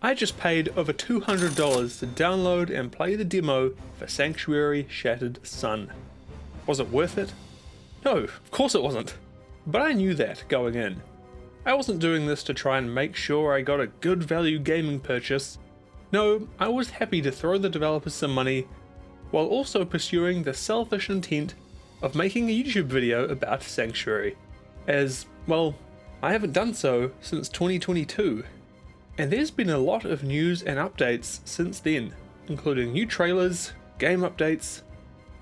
I just paid over $200 to download and play the demo for Sanctuary Shattered Sun. Was it worth it? No, of course it wasn't. But I knew that going in. I wasn't doing this to try and make sure I got a good value gaming purchase. No, I was happy to throw the developers some money, while also pursuing the selfish intent of making a YouTube video about Sanctuary, as, well, I haven't done so since 2022. And there's been a lot of news and updates since then, including new trailers, game updates,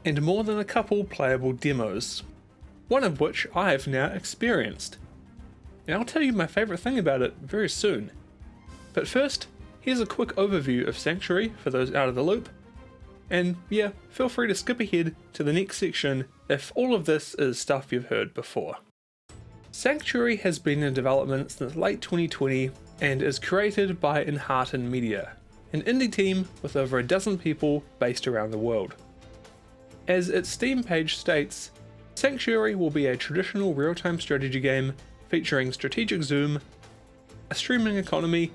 and more than a couple playable demos, one of which I've now experienced. And I'll tell you my favourite thing about it very soon. But first, here's a quick overview of Sanctuary for those out of the loop, and yeah, feel free to skip ahead to the next section if all of this is stuff you've heard before. Sanctuary has been in development since late 2020 and is created by Annihilation Media, an indie team with over a dozen people based around the world. As its Steam page states, Sanctuary will be a traditional real-time strategy game featuring strategic zoom, a streaming economy,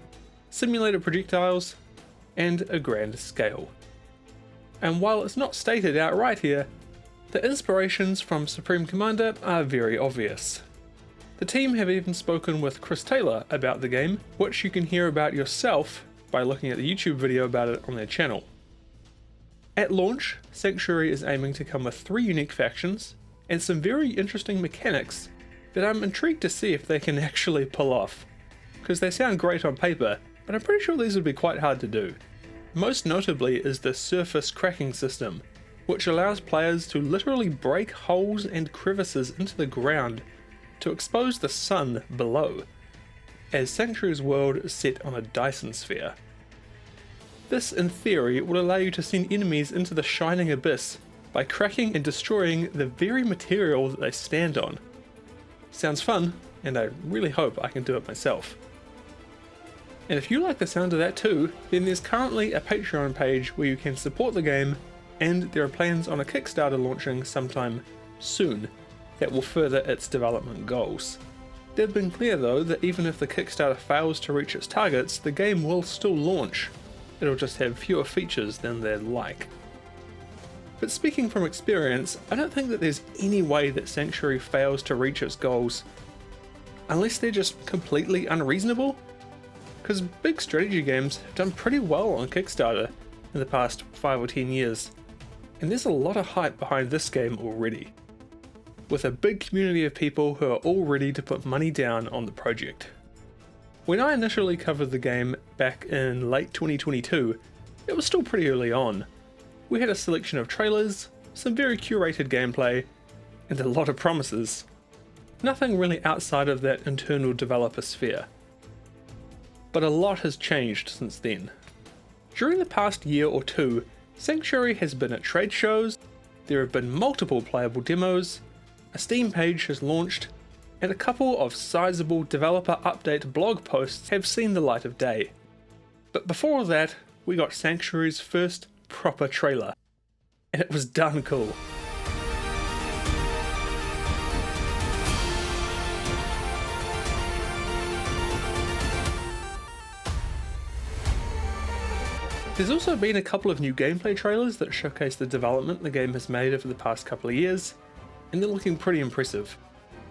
simulated projectiles, and a grand scale. And while it's not stated outright here, the inspirations from Supreme Commander are very obvious. The team have even spoken with Chris Taylor about the game, which you can hear about yourself by looking at the YouTube video about it on their channel. At launch, Sanctuary is aiming to come with 3 unique factions and some very interesting mechanics that I'm intrigued to see if they can actually pull off, because they sound great on paper, but I'm pretty sure these would be quite hard to do. Most notably is the surface cracking system, which allows players to literally break holes and crevices into the ground to expose the sun below, as Sanctuary's world is set on a Dyson sphere. This, in theory, would allow you to send enemies into the shining abyss by cracking and destroying the very material that they stand on. Sounds fun, and I really hope I can do it myself. And if you like the sound of that too, then there's currently a Patreon page where you can support the game, and there are plans on a Kickstarter launching sometime soon that will further its development goals. They've been clear though that even if the Kickstarter fails to reach its targets, the game will still launch. It'll just have fewer features than they'd like. But speaking from experience, I don't think that there's any way that Sanctuary fails to reach its goals, unless they're just completely unreasonable. Because big strategy games have done pretty well on Kickstarter in the past 5 or 10 years, and there's a lot of hype behind this game already, with a big community of people who are all ready to put money down on the project. When I initially covered the game back in late 2022, it was still pretty early on. We had a selection of trailers, some very curated gameplay, and a lot of promises. Nothing really outside of that internal developer sphere. But a lot has changed since then. During the past year or two, Sanctuary has been at trade shows, there have been multiple playable demos, a Steam page has launched, and a couple of sizable developer update blog posts have seen the light of day. But before all that, we got Sanctuary's first proper trailer, and it was done cool. There's also been a couple of new gameplay trailers that showcase the development the game has made over the past couple of years, and they're looking pretty impressive.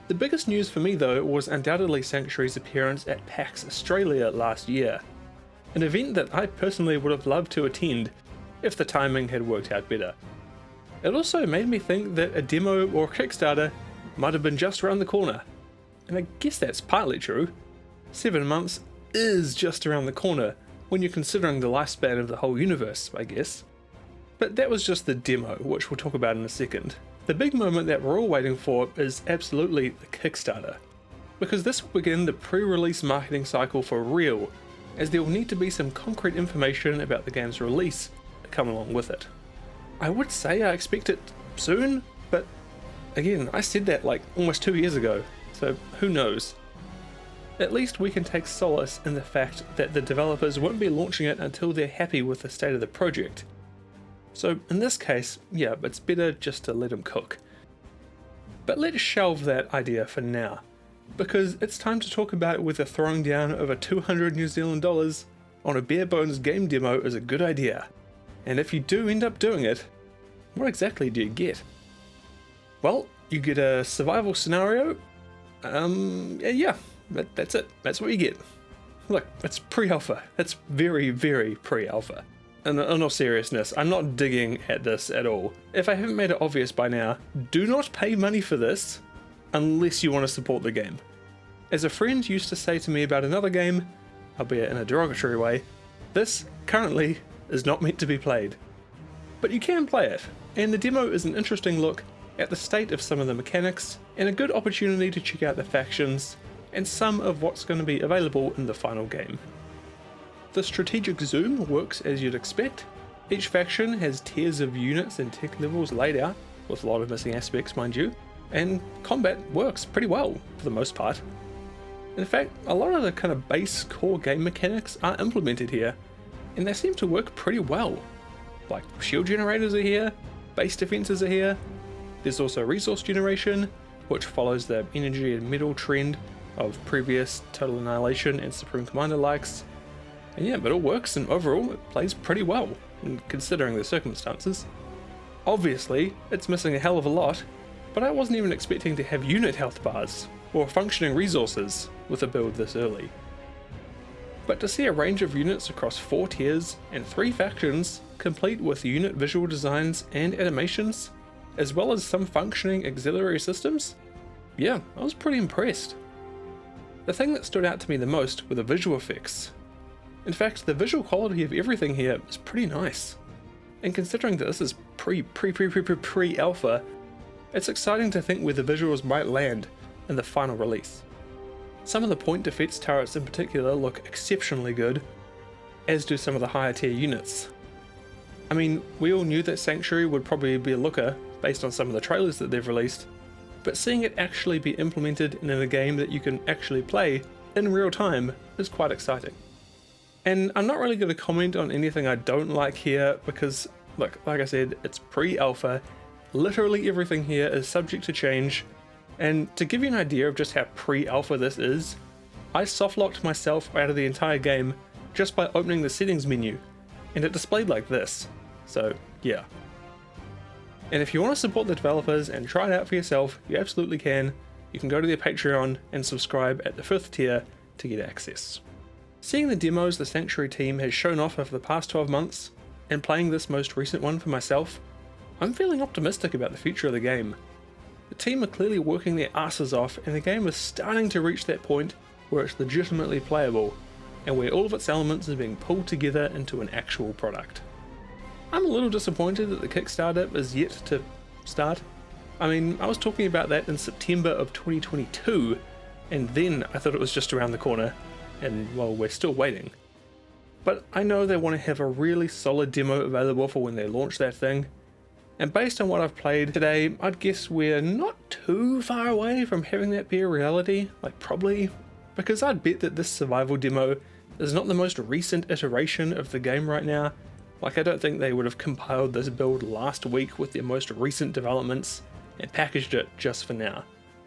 The biggest news for me though was undoubtedly Sanctuary's appearance at PAX Australia last year, an event that I personally would have loved to attend if the timing had worked out better. It also made me think that a demo or Kickstarter might have been just around the corner, and I guess that's partly true. 7 months is just around the corner when you're considering the lifespan of the whole universe, I guess. But that was just the demo, which we'll talk about in a second. The big moment that we're all waiting for is absolutely the Kickstarter, because this will begin the pre-release marketing cycle for real, as there will need to be some concrete information about the game's release to come along with it. I would say I expect it soon, but again, I said that like almost 2 years ago, so who knows. At least we can take solace in the fact that the developers won't be launching it until they're happy with the state of the project. So in this case, yeah, it's better just to let them cook. But let's shelve that idea for now, because it's time to talk about whether throwing down over 200 New Zealand dollars on a bare bones game demo is a good idea. And if you do end up doing it, what exactly do you get? Well, you get a survival scenario. Yeah, that's it. That's what you get. Look, it's pre-alpha. It's very, very pre-alpha. In all seriousness, I'm not digging at this at all. If I haven't made it obvious by now, do not pay money for this unless you want to support the game. As a friend used to say to me about another game, albeit in a derogatory way, this currently is not meant to be played. But you can play it, and the demo is an interesting look at the state of some of the mechanics and a good opportunity to check out the factions and some of what's going to be available in the final game. The strategic zoom works as you'd expect. Each faction has tiers of units and tech levels laid out, with a lot of missing aspects mind you, and combat works pretty well for the most part. In fact, a lot of the kind of base core game mechanics are implemented here, and they seem to work pretty well. Like shield generators are here, base defenses are here, there's also resource generation, which follows the energy and metal trend of previous Total Annihilation and Supreme Commander likes. And yeah, but it works, and overall it plays pretty well, considering the circumstances. Obviously, it's missing a hell of a lot, but I wasn't even expecting to have unit health bars, or functioning resources, with a build this early. But to see a range of units across 4 tiers and 3 factions, complete with unit visual designs and animations, as well as some functioning auxiliary systems, yeah, I was pretty impressed. The thing that stood out to me the most were the visual effects. In fact, the visual quality of everything here is pretty nice. And considering that this is pre-alpha, it's exciting to think where the visuals might land in the final release. Some of the point defense turrets in particular look exceptionally good, as do some of the higher tier units. I mean, we all knew that Sanctuary would probably be a looker based on some of the trailers that they've released, but seeing it actually be implemented in a game that you can actually play in real time is quite exciting. And I'm not really going to comment on anything I don't like here because, look, like I said, it's pre-alpha, literally everything here is subject to change, and to give you an idea of just how pre-alpha this is, I softlocked myself out of the entire game just by opening the settings menu, and it displayed like this, so yeah. And if you want to support the developers and try it out for yourself, you absolutely can. You can go to their Patreon and subscribe at the 5th tier to get access. Seeing the demos the Sanctuary team has shown off over the past 12 months, and playing this most recent one for myself, I'm feeling optimistic about the future of the game. The team are clearly working their asses off, and the game is starting to reach that point where it's legitimately playable, and where all of its elements are being pulled together into an actual product. I'm a little disappointed that the Kickstarter is yet to start. I mean, I was talking about that in September of 2022, and then I thought it was just around the corner, and well, we're still waiting. But I know they want to have a really solid demo available for when they launch that thing, and based on what I've played today, I'd guess we're not too far away from having that be a reality, like probably, because I'd bet that this survival demo is not the most recent iteration of the game right now. Like, I don't think they would have compiled this build last week with their most recent developments and packaged it just for now.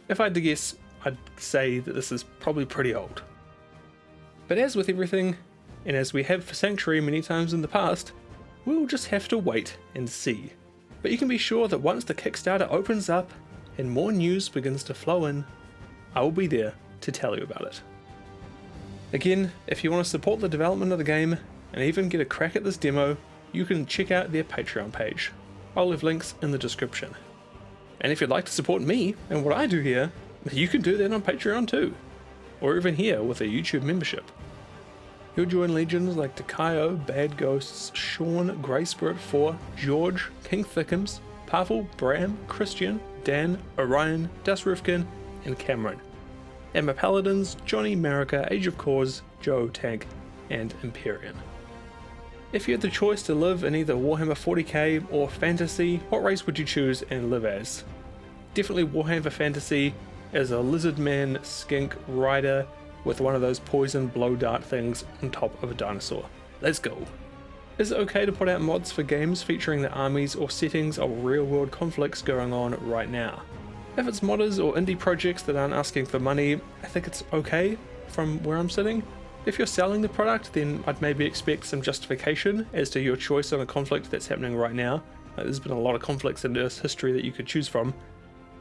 If I had to guess, I'd say that this is probably pretty old. But as with everything, and as we have for Sanctuary many times in the past, we'll just have to wait and see. But you can be sure that once the Kickstarter opens up and more news begins to flow in, I will be there to tell you about it. Again, if you want to support the development of the game and even get a crack at this demo, you can check out their Patreon page. I'll leave links in the description. And if you'd like to support me and what I do here, you can do that on Patreon too, or even here with a YouTube membership. You'll join legends like Takayo, Bad Ghosts, Sean, Grey Spirit 4, George, King Thickums, Pavel, Bram, Christian, Dan, Orion, Das Rifkin, and Cameron. And my paladins, Johnny, Marika, Age of Cause, Joe, Tank, and Empyrean. If you had the choice to live in either Warhammer 40k or Fantasy, what race would you choose and live as? Definitely Warhammer Fantasy as a lizard man skink rider with one of those poison blow dart things on top of a dinosaur. Let's go. Is it okay to put out mods for games featuring the armies or settings of real world conflicts going on right now? If it's modders or indie projects that aren't asking for money, I think it's okay from where I'm sitting. If you're selling the product, then I'd maybe expect some justification as to your choice on a conflict that's happening right now. There's been a lot of conflicts in Earth's history that you could choose from,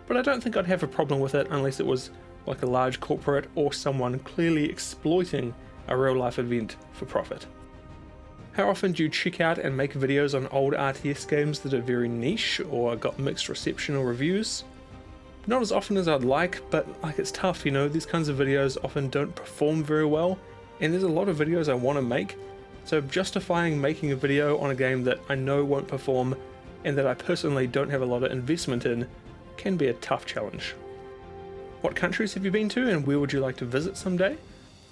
but I don't think I'd have a problem with it unless it was like a large corporate or someone clearly exploiting a real life event for profit. How often do you check out and make videos on old RTS games that are very niche or got mixed reception or reviews? Not as often as I'd like, but like it's tough, you know, these kinds of videos often don't perform very well, and there's a lot of videos I want to make, so justifying making a video on a game that I know won't perform and that I personally don't have a lot of investment in can be a tough challenge. What countries have you been to and where would you like to visit someday?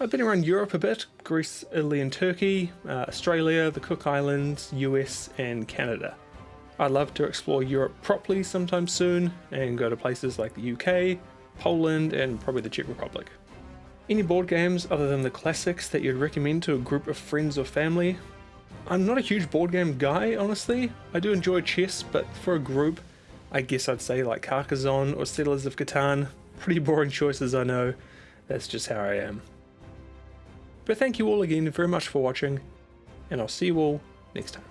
I've been around Europe a bit, Greece, Italy and Turkey, Australia, the Cook Islands, US and Canada. I'd love to explore Europe properly sometime soon and go to places like the UK, Poland and probably the Czech Republic. Any board games other than the classics that you'd recommend to a group of friends or family? I'm not a huge board game guy, honestly. I do enjoy chess, but for a group, I guess I'd say like Carcassonne or Settlers of Catan. Pretty boring choices, I know. That's just how I am. But thank you all again very much for watching, and I'll see you all next time.